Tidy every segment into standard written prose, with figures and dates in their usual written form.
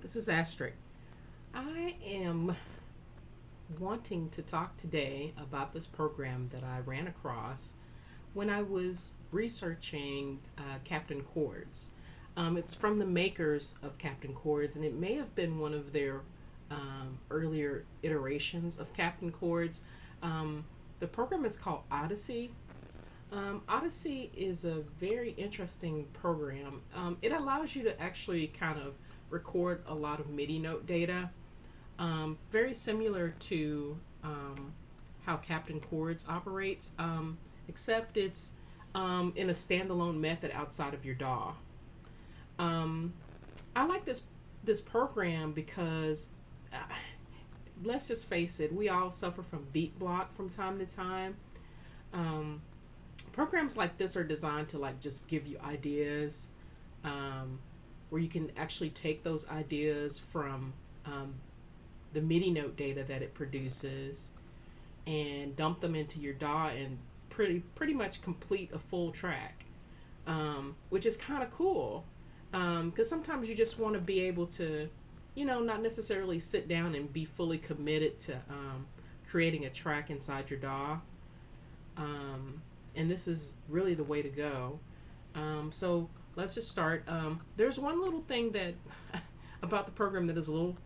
This is Astrid. I am wanting to talk today about this program that I ran across when I was researching Captain Chords. It's from the makers of Captain Chords, and it may have been one of their earlier iterations of Captain Chords. The program is called Odyssey. Odyssey is a very interesting program. It allows you to actually kind of record a lot of MIDI note data, very similar to how Captain Chords operates, except it's in a standalone method outside of your DAW. I like this program because let's just face it, we all suffer from beat block from time to time. Programs like this are designed to just give you ideas, where you can actually take those ideas from the MIDI note data that it produces and dump them into your DAW and pretty much complete a full track, which is kind of cool, because sometimes you just want to be able to, not necessarily sit down and be fully committed to creating a track inside your DAW. And this is really the way to go. So let's just start. There's one little thing that about the program that is a little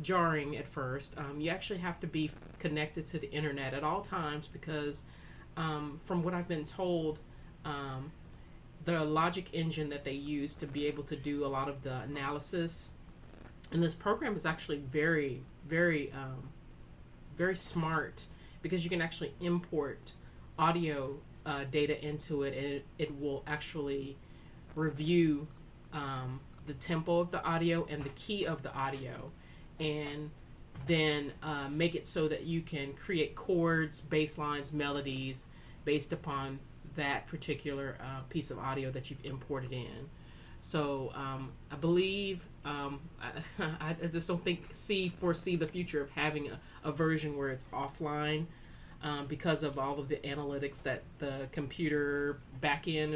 jarring at first. You actually have to be connected to the internet at all times because from what I've been told, the logic engine that they use to be able to do a lot of the analysis in this program is actually very, very, very smart, because you can actually import audio data into it, and it will actually review the tempo of the audio and the key of the audio, and then make it so that you can create chords, bass lines, melodies based upon that particular piece of audio that you've imported in. So I believe I just don't foresee the future of having a version where it's offline, because of all of the analytics that the computer backend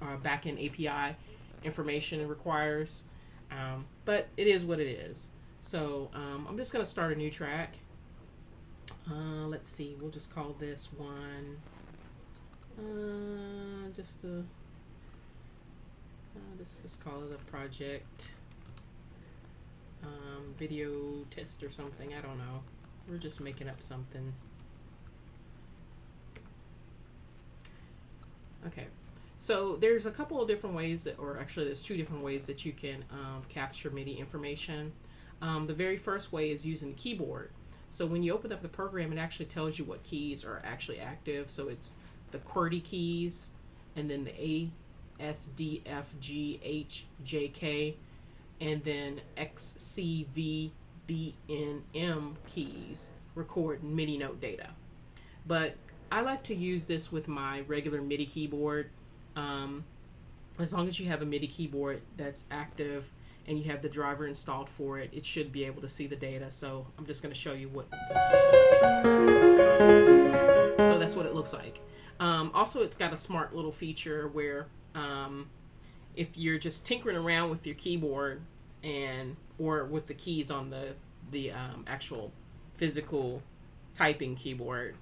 API information requires. But it is what it is. So I'm just going to start a new track. Let's see, we'll just call this one let's just call it a project video test or something. I don't know. We're just making up something. Okay, so there's a couple of different ways there's two different ways that you can capture MIDI information. The very first way is using the keyboard. So when you open up the program, it actually tells you what keys are actually active. So it's the QWERTY keys, and then the A, S, D, F, G, H, J, K, and then X, C, V, B, N, M keys record MIDI note data. But I like to use this with my regular MIDI keyboard. As long as you have a MIDI keyboard that's active and you have the driver installed for it, it should be able to see the data. So I'm just going to show you what. So that's what it looks like. Also, it's got a smart little feature where if you're just tinkering around with your keyboard or with the keys on the actual physical typing keyboard,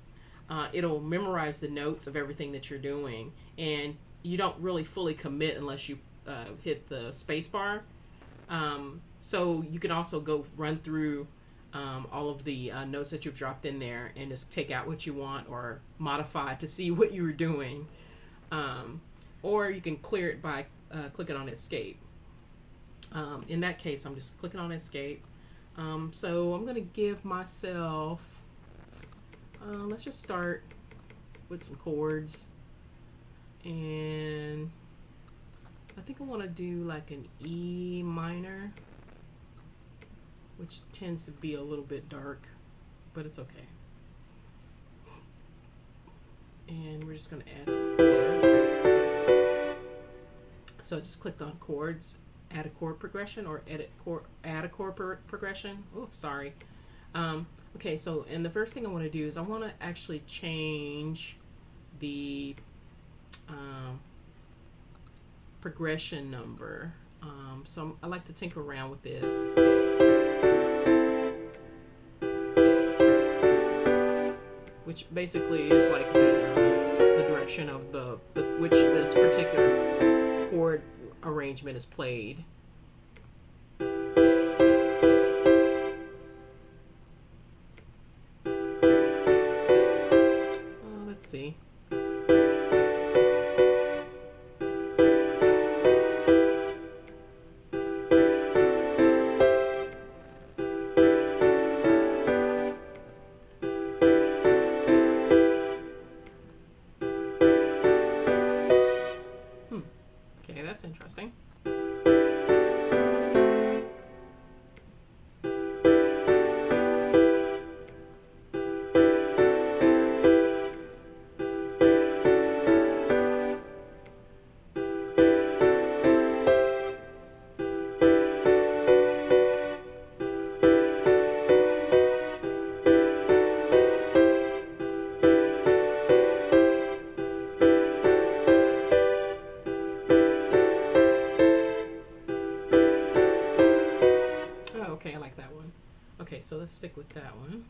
it'll memorize the notes of everything that you're doing, and you don't really fully commit unless you hit the space bar. So you can also go run through all of the notes that you've dropped in there and just take out what you want or modify to see what you were doing. Or you can clear it by clicking on escape. In that case, I'm just clicking on escape. So I'm going to give myself, let's just start with some chords. And I think I want to do like an E minor, which tends to be a little bit dark, but it's okay. And we're just going to add some chords. So I just clicked on chords, add a chord progression, or add a chord progression. Oh, sorry. Okay, so and the first thing I want to do is I want to actually change the progression number So I like to tinker around with this. Which basically is like the direction of which this particular chord arrangement is played. Let's see. Okay, that's interesting. Okay, I like that one. Okay, so let's stick with that one.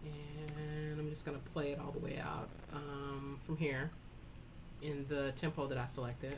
And I'm just going to play it all the way out from here in the tempo that I selected.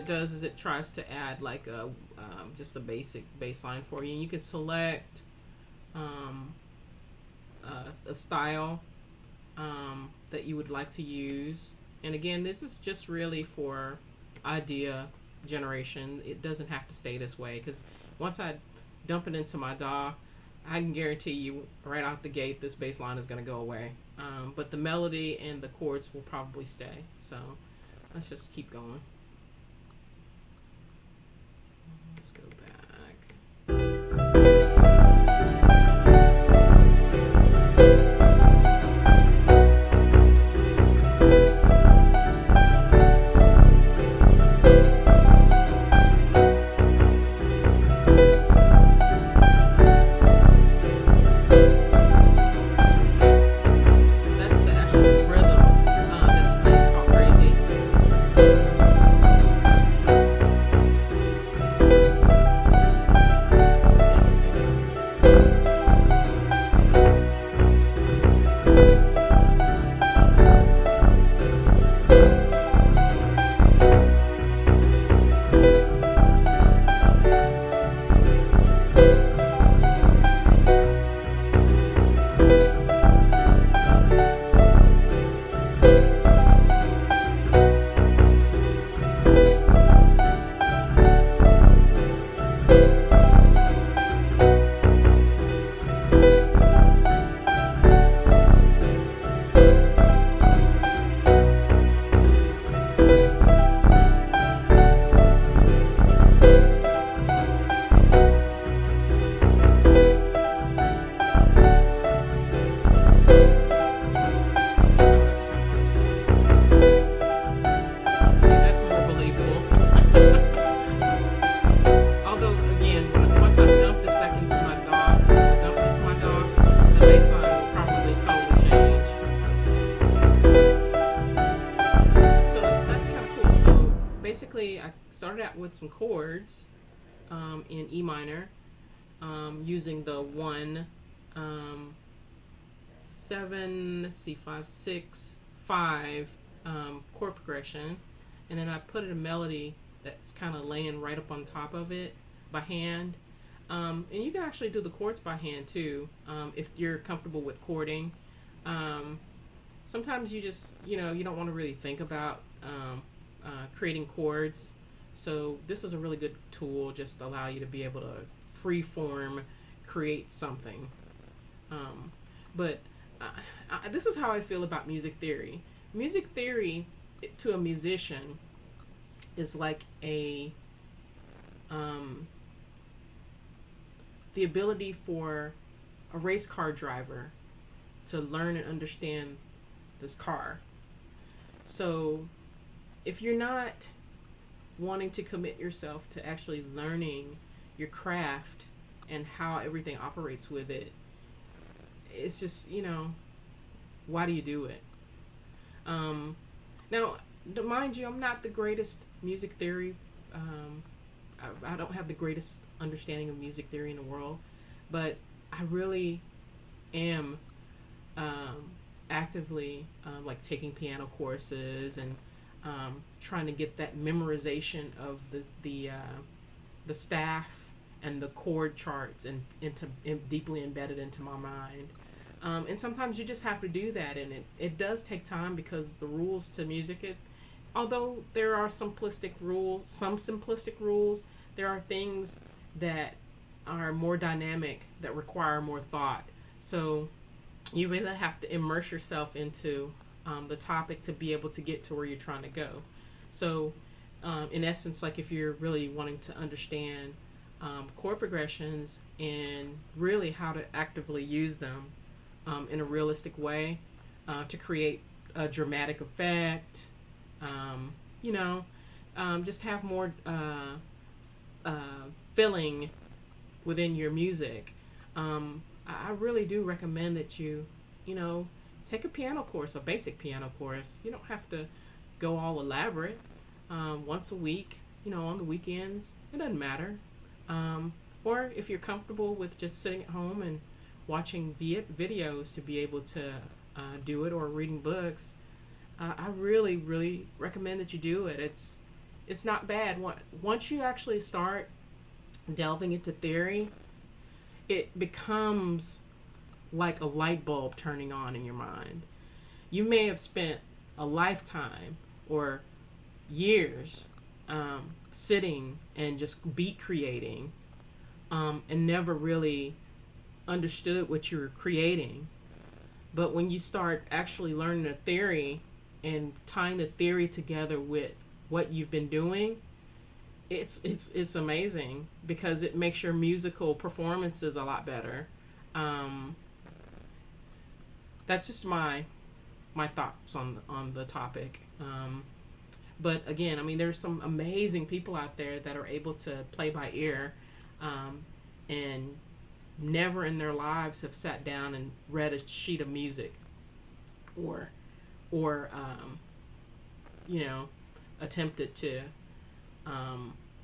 Does is it tries to add like a just a basic bass line for you, and you can select a style that you would like to use. And again, this is just really for idea generation. It doesn't have to stay this way, because once I dump it into my DAW, I can guarantee you right out the gate this bass line is going to go away, but the melody and the chords will probably stay. So let's just keep going. Let's go back. That's the actual rhythm. It's called Crazy. actually, I started out with some chords in E minor, using the 1, 7, let's see, 5, 6, 5 chord progression, and then I put in a melody that's kind of laying right up on top of it by hand. And you can actually do the chords by hand too, if you're comfortable with chording. Sometimes you just, you don't want to really think about creating chords. So this is a really good tool, just to allow you to be able to free form create something. But this is how I feel about music theory. Music theory to a musician is like the ability for a race car driver to learn and understand this car. So if you're not wanting to commit yourself to actually learning your craft and how everything operates with it, it's just, why do you do it? Now, mind you, I'm not the greatest music theory. I don't have the greatest understanding of music theory in the world, but I really am actively like taking piano courses and trying to get that memorization of the staff and the chord charts and deeply embedded into my mind. And sometimes you just have to do that, and it does take time, because the rules to music, although there are some simplistic rules, there are things that are more dynamic, that require more thought. So you really have to immerse yourself into the topic to be able to get to where you're trying to go. So in essence, like if you're really wanting to understand chord progressions and really how to actively use them in a realistic way to create a dramatic effect, just have more feeling within your music. I really do recommend that you take a piano course, a basic piano course. You don't have to go all elaborate. Once a week, on the weekends, it doesn't matter. Or if you're comfortable with just sitting at home and watching videos to be able to do it, or reading books, I really, really recommend that you do it. It's not bad. Once you actually start delving into theory, it becomes like a light bulb turning on in your mind. You may have spent a lifetime or years sitting and just beat creating and never really understood what you were creating. But when you start actually learning the theory and tying the theory together with what you've been doing, it's amazing, because it makes your musical performances a lot better. That's just my thoughts on the topic. But again, I mean, there's some amazing people out there that are able to play by ear, and never in their lives have sat down and read a sheet of music, or attempted to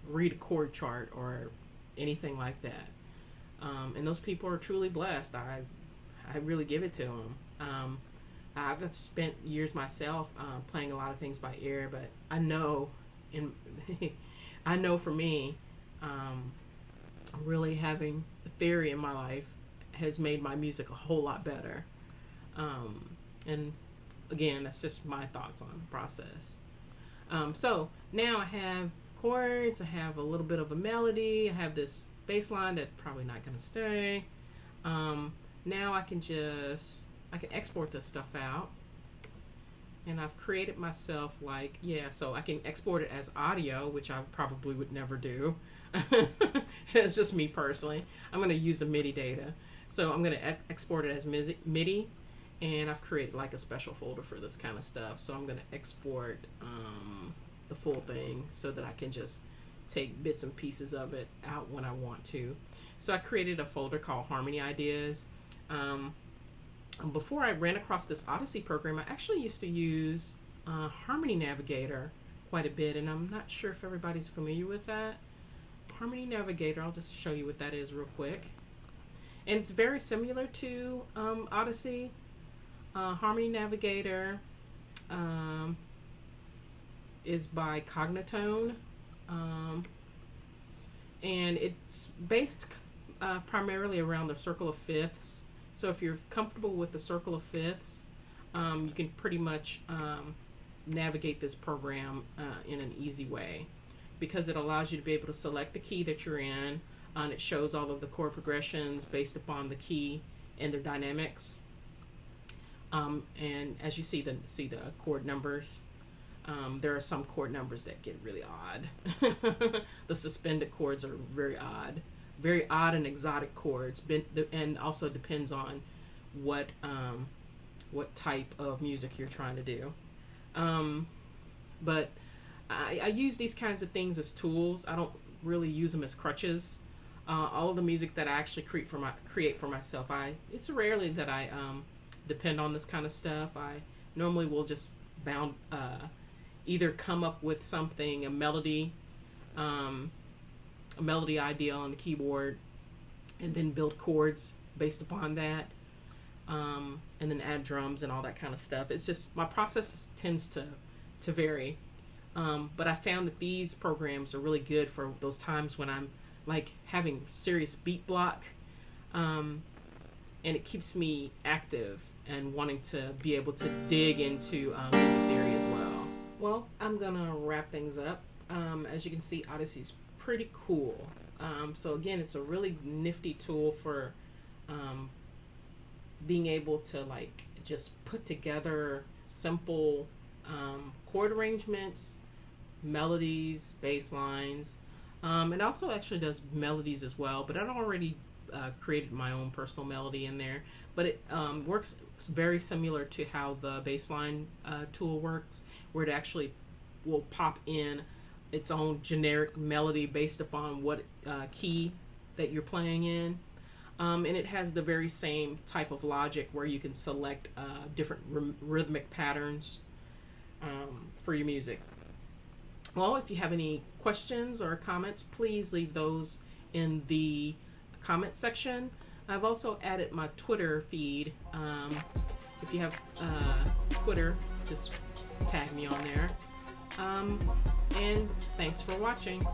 read a chord chart or anything like that. And those people are truly blessed. I really give it to them. I've spent years myself playing a lot of things by ear, but I know for me, really having a theory in my life has made my music a whole lot better. And again, that's just my thoughts on the process. So now I have chords, I have a little bit of a melody, I have this bass line that's probably not going to stay. Now I can export this stuff out, and I've created myself so I can export it as audio, which I probably would never do. It's just me personally. I'm going to use the MIDI data, so I'm going to export it as MIDI, and I've created like a special folder for this kind of stuff. So I'm going to export the full thing so that I can just take bits and pieces of it out when I want to. So I created a folder called Harmony Ideas. Before I ran across this Odyssey program, I actually used to use Harmony Navigator quite a bit, and I'm not sure if everybody's familiar with that. Harmony Navigator, I'll just show you what that is real quick. And it's very similar to Odyssey. Harmony Navigator is by Cognitone, and it's based primarily around the circle of fifths. So if you're comfortable with the circle of fifths, you can pretty much navigate this program in an easy way, because it allows you to be able to select the key that you're in, and it shows all of the chord progressions based upon the key and their dynamics. And as you see the chord numbers, there are some chord numbers that get really odd. The suspended chords are very odd and exotic chords, and also depends on what type of music you're trying to do. But I use these kinds of things as tools. I don't really use them as crutches. All of the music that I actually create for myself, it's rarely that I depend on this kind of stuff. I normally will just either come up with something, a melody idea on the keyboard, and then build chords based upon that, and then add drums and all that kind of stuff. It's just my process tends to vary, but I found that these programs are really good for those times when I'm like having serious beat block, and it keeps me active and wanting to be able to dig into music theory as well. Well, I'm gonna wrap things up. As you can see, Odyssey's pretty cool. So again, it's a really nifty tool for being able to like just put together simple chord arrangements, melodies, bass lines. It also actually does melodies as well, but I'd already created my own personal melody in there. But it works very similar to how the bassline tool works, where it actually will pop in its own generic melody based upon what key that you're playing in. And it has the very same type of logic where you can select different rhythmic patterns for your music. Well, if you have any questions or comments, please leave those in the comment section. I've also added my Twitter feed. If you have Twitter, just tag me on there. And thanks for watching.